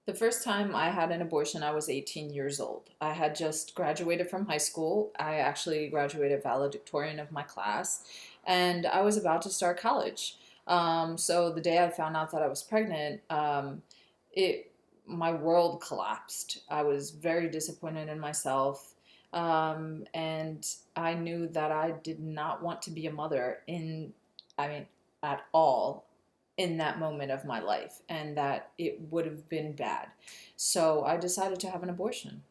The first time I had an abortion, I was 18 years old. I had just graduated from high school. I actually graduated valedictorian of my class, and I was about to start college. So the day I found out that I was pregnant, it my world collapsed. I was very disappointed in myself, and I knew that I did not want to be a mother I mean, at all in that moment of my life, and that it would have been bad. So I decided to have an abortion.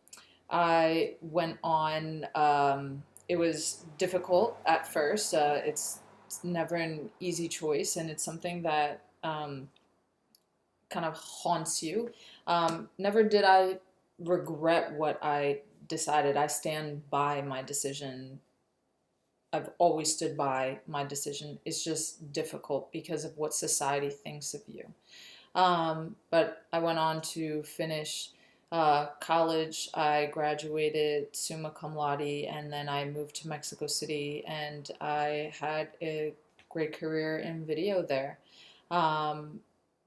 I went on, it was difficult at first. It's never an easy choice, and it's something that kind of haunts you. Never did I regret what I decided. I stand by my decision. I've always stood by my decision. It's just difficult because of what society thinks of you. But I went on to finish college. I graduated summa cum laude, and then I moved to Mexico City, and I had a great career in video there. Um,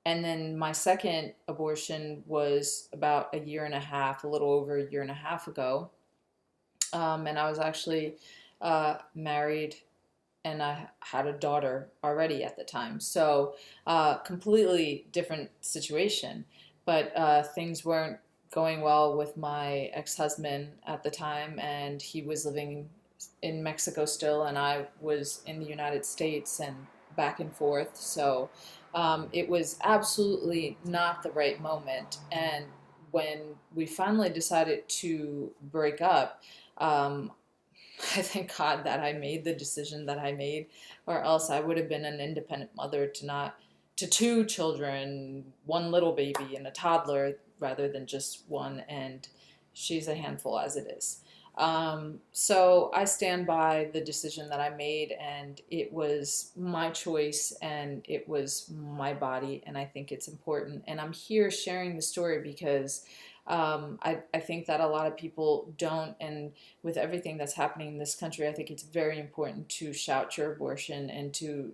and then my second abortion was about a year and a half, a little over a year and a half ago. And I was actually married, and I had a daughter already at the time. So, completely different situation. But things weren't going well with my ex husband at the time, and he was living in Mexico still, and I was in the United States and back and forth. So, it was absolutely not the right moment. And when we finally decided to break up, um, I thank God that I made the decision that I made, or else I would have been an independent mother to two children, one little baby and a toddler, rather than just one, and she's a handful as it is. So I stand by the decision that I made, and it was my choice, and it was my body, and I think it's important. And I'm here sharing the story because I think that a lot of people don't, and with everything that's happening in this country, I think it's very important to shout your abortion and to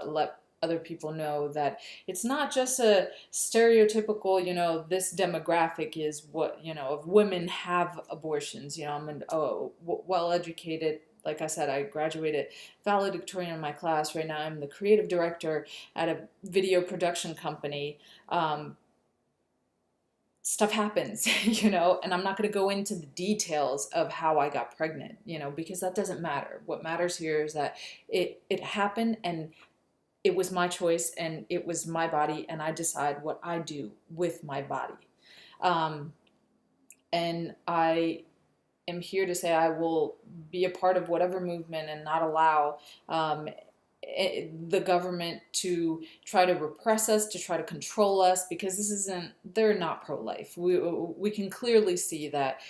let other people know that it's not just a stereotypical, this demographic is what, of women have abortions. I'm an well educated. Like I said, I graduated valedictorian in my class. Right now, I'm the creative director at a video production company. Stuff happens, and I'm not going to go into the details of how I got pregnant, because that doesn't matter. What matters here is that it happened, and it was my choice, and it was my body, and I decide what I do with my body. Um, and I am here to say I will be a part of whatever movement and not allow the government to try to repress us, to try to control us, because they're not pro-life. We can clearly see that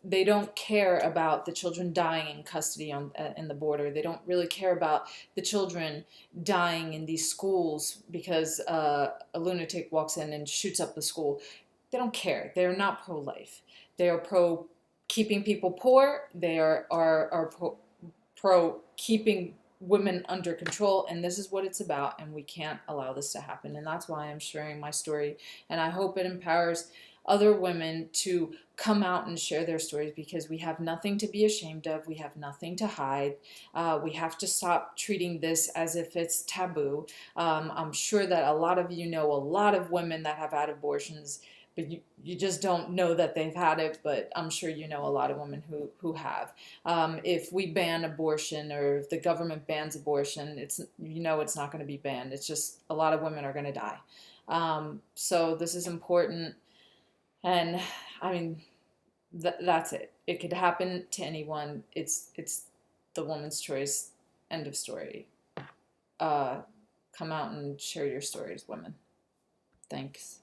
they don't care about the children dying in custody in the border. They don't really care about the children dying in these schools because a lunatic walks in and shoots up the school. They don't care. They're not pro-life. They are pro keeping people poor. They are pro keeping women under control, and this is what it's about, and we can't allow this to happen. And that's why I'm sharing my story, and I hope it empowers other women to come out and share their stories, because we have nothing to be ashamed of. We have nothing to hide. We have to stop treating this as if it's taboo. I'm sure that a lot of you know a lot of women that have had abortions, but you just don't know that they've had it. But I'm sure you know a lot of women who have. If we ban abortion, or if the government bans abortion, it's not going to be banned. It's just a lot of women are going to die. So this is important, and I mean that's it. It could happen to anyone. It's the woman's choice. End of story. Uh, Come out and share your stories, women. Thanks.